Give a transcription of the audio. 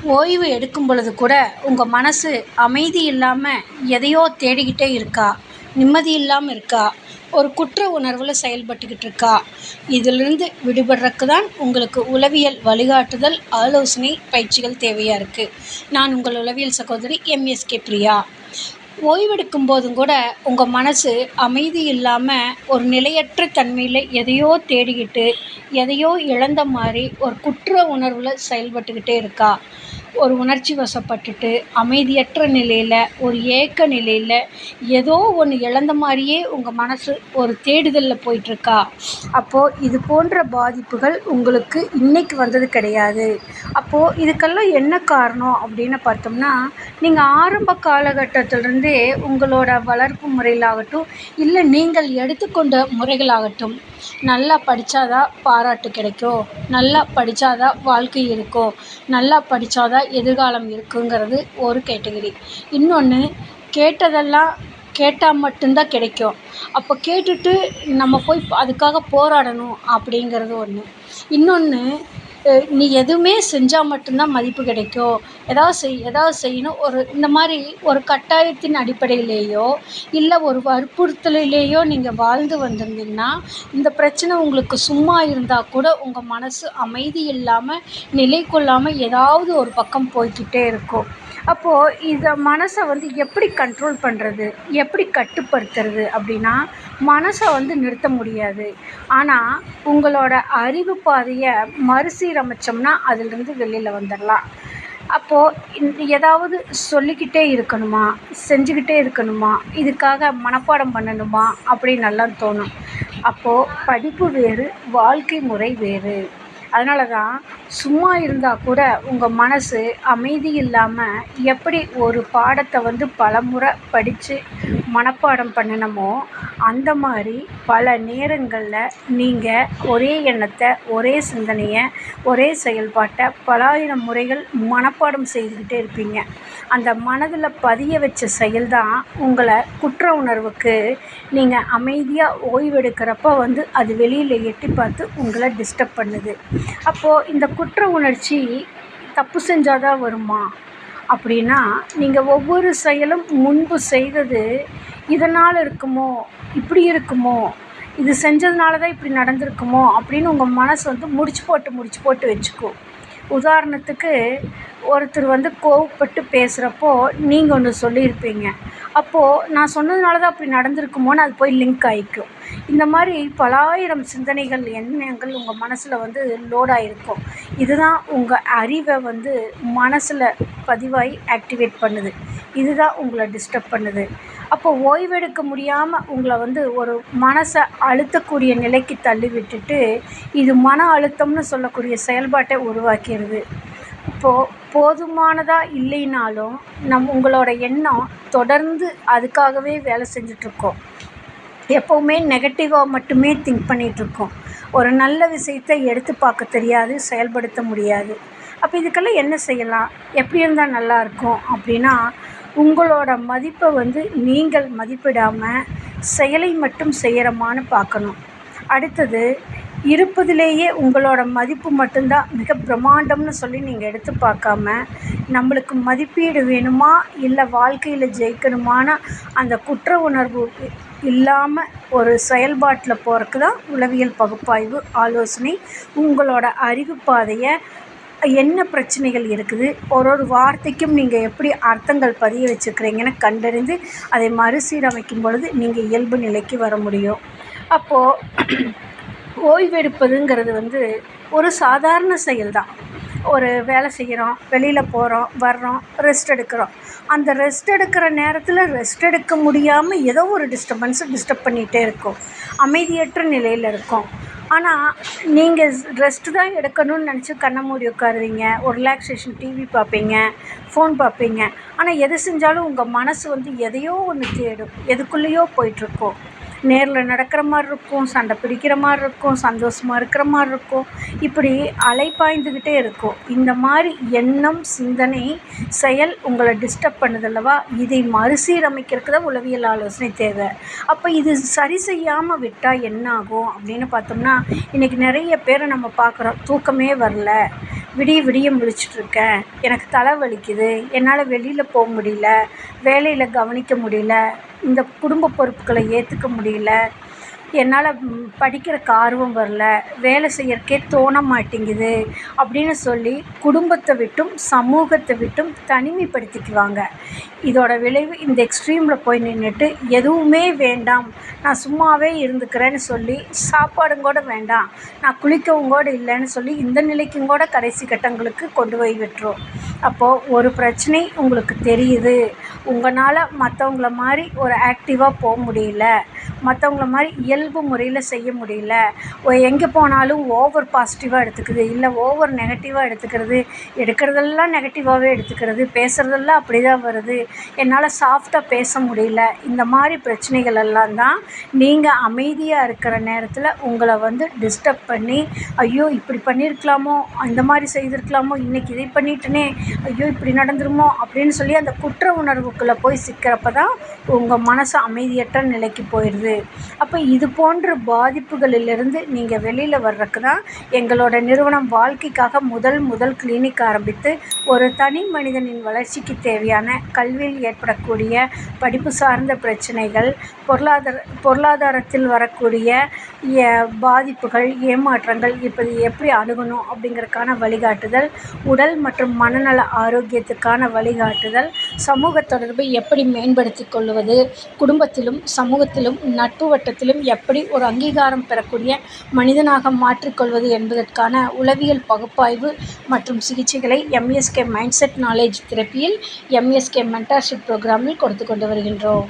ஓய்வு எடுக்கும் பொழுது கூட உங்கள் மனசு அமைதி இல்லாமல் எதையோ தேடிக்கிட்டே இருக்கா? நிம்மதி இல்லாமல் இருக்கா? ஒரு குற்ற உணர்வில் செயல்பட்டுக்கிட்டு இருக்கா? இதிலிருந்து விடுபடுறதுக்கு தான் உங்களுக்கு உளவியல் வழிகாட்டுதல், ஆலோசனை, பயிற்சிகள் தேவையாக இருக்குது. நான் உங்கள் உளவியல் சகோதரி எம்எஸ்கே பிரியா. ஓய்வெடுக்கும் போதும் கூட உங்கள் மனசு அமைதி இல்லாமல் ஒரு நிலையற்ற தன்மையில் எதையோ தேடிக்கிட்டு, எதையோ இழந்த மாதிரி ஒரு குற்ற உணர்வில் செயல்பட்டுக்கிட்டே இருக்கா? ஒரு உணர்ச்சி வசப்பட்டுட்டு அமைதியற்ற நிலையில், ஒரு ஏக்க நிலையில் ஏதோ ஒன்று இழந்த மாதிரியே உங்கள் மனசு ஒரு தேடுதலில் போயிட்டுருக்கா? அப்போது இது போன்ற பாதிப்புகள் உங்களுக்கு இன்னைக்கு வந்தது கிடையாது. அப்போது இதுக்கெல்லாம் என்ன காரணம் அப்படின்னு பார்த்தோம்னா, நீங்கள் ஆரம்ப காலகட்டத்திலிருந்தே உங்களோட வளர்ப்பு முறையிலாகட்டும், இல்லை நீங்கள் எடுத்துக்கொண்ட முறைகளாகட்டும், நல்லா படித்தாதான் பாராட்டு கிடைக்கும், நல்லா படித்தாதான் வாழ்க்கை இருக்கும், நல்லா படித்தாதான் எதிர்காலம் இருக்குங்கிறது ஒரு கேட்டகரி. இன்னொன்று, கேட்டதெல்லாம் கேட்டால் மட்டும்தான் கிடைக்கும். அப்போ கேட்டுட்டு நம்ம போய் அதுக்காக போராடணும் அப்படிங்கிறது ஒன்று. இன்னொன்று, நீ எதுவுமே செஞ்சால் மட்டும்தான் மதிப்பு கிடைக்கும், ஏதாவது செய்யணும், இந்த மாதிரி ஒரு கட்டாயத்தின் அடிப்படையிலேயோ இல்லை ஒரு வற்புறுத்தலிலேயோ நீங்கள் வாழ்ந்து வந்திருந்தீங்கன்னா, இந்த பிரச்சனை உங்களுக்கு சும்மா இருந்தால் கூட உங்கள் மனசு அமைதி இல்லாமல், நிலை கொள்ளாமல் ஏதாவது ஒரு பக்கம் போய்க்கிட்டே இருக்கும். அப்போது இதை மனசை எப்படி கண்ட்ரோல் பண்ணுறது, எப்படி கட்டுப்படுத்துறது அப்படின்னா, மனசை நிறுத்த முடியாது. ஆனால் உங்களோட அறிவு பாதையை மறுசீரமைச்சோம்னா அதிலிருந்து வெளியில் வந்துடலாம். அப்போது ஏதாவது சொல்லிக்கிட்டே இருக்கணுமா, செஞ்சுக்கிட்டே இருக்கணுமா, இதுக்காக மனப்பாடம் பண்ணணுமா அப்படின்னெல்லாம் தோணும். அப்போது படிப்பு வேறு, வாழ்க்கை முறை வேறு. அதனால தான் சும்மா இருந்தால் கூட உங்கள் மனசு அமைதி இல்லாமல் எப்படி ஒரு பாடத்தை பலமுறை படித்து மனப்பாடம் பண்ணணுமோ, அந்த மாதிரி பல நேரங்களில் நீங்கள் ஒரே எண்ணத்தை, ஒரே சிந்தனையை, ஒரே செயல்பாட்டை பலாயிரம் முறைகள் மனப்பாடம் செய்துக்கிட்டே இருப்பீங்க. அந்த மனதில் பதிய வச்ச செயல்தான் உங்களை குற்ற உணர்வுக்கு, நீங்கள் அமைதியாக ஓய்வெடுக்கிறப்ப அது வெளியில் எட்டி பார்த்து உங்களை டிஸ்டர்ப் பண்ணுது. அப்போது இந்த குற்ற உணர்ச்சி தப்பு செஞ்சாதான் வருமா அப்படின்னா, நீங்கள் ஒவ்வொரு செயலும் முன்பு செய்தது இதனால் இருக்குமோ, இப்படி இருக்குமோ, இது செஞ்சதுனால தான் இப்படி நடந்திருக்குமோ அப்படின்னு உங்கள் மனசு முடிச்சு போட்டு வச்சுக்கும். உதாரணத்துக்கு, ஒருத்தர் கோவப்பட்டு பேசுகிறப்போ நீங்கள் ஒன்று சொல்லியிருப்பீங்க. அப்போது நான் சொன்னதுனால தான் அப்படி நடந்திருக்குமோன்னு அது போய் லிங்க் ஆகிக்கும். இந்த மாதிரி பலாயிரம் சிந்தனைகள், எண்ணங்கள் உங்கள் மனசில் லோடாகிருக்கும். இதுதான் உங்கள் அறிவை மனசில் பதிவாகி ஆக்டிவேட் பண்ணுது. இதுதான் உங்களை டிஸ்டர்ப் பண்ணுது. அப்போ ஓய்வெடுக்க முடியாமல் உங்களை ஒரு மனசை அழுத்தக்கூடிய நிலைக்கு தள்ளி விட்டுட்டு, இது மன அழுத்தம்னு சொல்லக்கூடிய செயல்பாட்டை உருவாக்கிடுது. இப்போது போதுமானதாக இல்லைனாலும் உங்களோட எண்ணம் தொடர்ந்து அதுக்காகவே வேலை செஞ்சிட்ருக்கோம். எப்போவுமே நெகட்டிவாக மட்டுமே திங்க் பண்ணிகிட்ருக்கோம். ஒரு நல்ல விஷயத்தை எடுத்து பார்க்க தெரியாது, செயல்படுத்த முடியாது. அப்போ இதுக்கெல்லாம் என்ன செய்யலாம், எப்படி இருந்தால் நல்லாயிருக்கும் அப்படின்னா, உங்களோட மதிப்பை நீங்கள் மதிப்பிடாமல் செயலை மட்டும் செய்கிறமான்னு பார்க்கணும். அடுத்தது, இருப்பதிலேயே உங்களோட மதிப்பு மட்டும்தான் மிக பிரம்மாண்டம்னு சொல்லி நீங்கள் எடுத்து பார்க்காம, நம்மளுக்கு மதிப்பீடு வேணுமா, இல்லை வாழ்க்கையில் ஜெயிக்கணுமான அந்த குற்ற உணர்வு இல்லாமல் ஒரு செயல்பாட்டில் போகிறக்கு தான் உளவியல் பகுப்பாய்வு, ஆலோசனை. உங்களோட அறிவு பாதையை என்ன பிரச்சனைகள் இருக்குது, ஒரு வார்த்தைக்கும் நீங்கள் எப்படி அர்த்தங்கள் பதிய வச்சுருக்கிறீங்கன்னு கண்டறிந்து அதை மறுசீரமைக்கும் பொழுது நீங்கள் இயல்பு நிலைக்கு வர முடியும். அப்போது ஓய்வெடுப்பதுங்கிறது ஒரு சாதாரண செயல்தான். ஒரு வேலை செய்கிறோம், வெளியில் போகிறோம், வர்றோம், ரெஸ்ட் எடுக்கிறோம். அந்த ரெஸ்ட் எடுக்கிற நேரத்தில் ரெஸ்ட் எடுக்க முடியாமல் ஏதோ ஒரு டிஸ்டர்ப் பண்ணிகிட்டே இருக்கும், அமைதியற்ற நிலையில் இருக்கும். ஆனால் நீங்கள் ரெஸ்ட்டு தான் எடுக்கணும்னு நினச்சி கண்ணை மூடி உட்காருவீங்க, ஒரு ரிலாக்ஸேஷன் டிவி பார்ப்பீங்க, ஃபோன் பார்ப்பீங்க. ஆனால் எது செஞ்சாலும் உங்கள் மனசு எதையோ ஒன்று தேடும், எதுக்குள்ளேயோ போயிட்டுருக்கும். நேரில் நடக்கிற மாதிரி இருக்கும், சண்டை பிடிக்கிற மாதிரி இருக்கும், சந்தோஷமாக இருக்கிற மாதிரி இருக்கும், இப்படி அலைப்பாய்ந்துக்கிட்டே இருக்கும். இந்த மாதிரி எண்ணம், சிந்தனை, செயல் உங்களை டிஸ்டர்ப் பண்ணுதல்லவா, இதை மறுசீரமைக்கிறதுக்கு தான் உளவியல் ஆலோசனை தேவை. அப்போ இது சரி செய்யாமல் விட்டால் என்ன ஆகும் அப்படின்னு பார்த்தோம்னா, இன்றைக்கி நிறைய பேரை நம்ம பார்க்குறோம், தூக்கமே வரல, விடிய விடிய முழிச்சிட்ருக்கேன், எனக்கு தலை வலிக்குது, என்னால் வெளியில் போக முடியல, வேலையில் கவனிக்க முடியல, இந்த குடும்ப பொறுப்புகளை ஏற்றுக்க முடியல, என்னால் படிக்கிறக்கு ஆர்வம் வரல, வேலை செய்யறக்கே தோண மாட்டேங்குது அப்படின்னு சொல்லி குடும்பத்தை விட்டும் சமூகத்தை விட்டும் தனிமைப்படுத்திக்குவாங்க. இதோட விளைவு இந்த எக்ஸ்ட்ரீமில் போய் நின்றுட்டு எதுவுமே வேண்டாம், நான் சும்மாவே இருந்துக்கிறேன்னு சொல்லி சாப்பாடும் கூட வேண்டாம், நான் குளிக்கவும் கூட இல்லைன்னு சொல்லி இந்த நிலைக்கும் கூட கடைசி கட்டங்களுக்கு கொண்டு போய் விட்டுரும். அப்போது ஒரு பிரச்சனை உங்களுக்கு தெரியுது, உங்களால் மற்றவங்கள மாதிரி ஒரு ஆக்டிவாக போக முடியல, மற்றவங்கள மாதிரி இயல்பு முறையில் செய்ய முடியல, எங்கே போனாலும் ஓவர் பாசிட்டிவாக எடுத்துக்குது, இல்லை ஓவர் நெகட்டிவாக எடுக்கிறதெல்லாம் நெகட்டிவாகவே எடுத்துக்கிறது, பேசுகிறதெல்லாம் அப்படி தான் வருது, என்னால் சாஃப்டாக பேச முடியல, இந்த மாதிரி பிரச்சனைகள் எல்லாம் தான் நீங்கள் அமைதியாக இருக்கிற நேரத்தில் உங்களை டிஸ்டர்ப் பண்ணி, ஐயோ இப்படி பண்ணியிருக்கலாமோ, இந்த மாதிரி செய்திருக்கலாமோ, இன்றைக்கி இதை பண்ணிட்டனே, ஐயோ இப்படி நடந்துருமோ அப்படின்னு சொல்லி அந்த குற்ற உணர்வுக்குள்ளே போய் சிக்கிறப்ப தான் உங்கள் மனசு அமைதியற்ற நிலைக்கு போயிடுது. அப்போ இது போன்ற பாதிப்புகளிலிருந்து நீங்கள் வெளியில் வர்றதுக்கு தான் எங்களோட நிறுவனம் வாழ்க்கைக்காக முதல் கிளினிக் ஆரம்பித்து ஒரு தனி மனிதனின் வளர்ச்சிக்கு தேவையான கல்வியில் ஏற்படக்கூடிய படிப்பு சார்ந்த பிரச்சனைகள், பொருளாதாரத்தில் வரக்கூடிய பாதிப்புகள், ஏமாற்றங்கள் இப்படி எப்படி அணுகணும் அப்படிங்கிறதுக்கான வழிகாட்டுதல், உடல் மற்றும் மனநல ஆரோக்கியத்துக்கான வழிகாட்டுதல், சமூக தொடர்பை எப்படி மேம்படுத்திக் கொள்வது, குடும்பத்திலும் சமூகத்திலும் நட்பு வட்டத்திலும் எப்படி ஒரு அங்கீகாரம் பெறக்கூடிய மனிதனாக மாற்றிக்கொள்வது என்பதற்கான உளவியல் பகுப்பாய்வு மற்றும் சிகிச்சைகளை எம்எஸ்கே மைண்ட்செட் நாலேஜ் தெரப்பியில் எம்எஸ்கே மென்டார்ஷிப் புரோகிராமில் கொடுத்து கொண்டு வருகின்றோம்.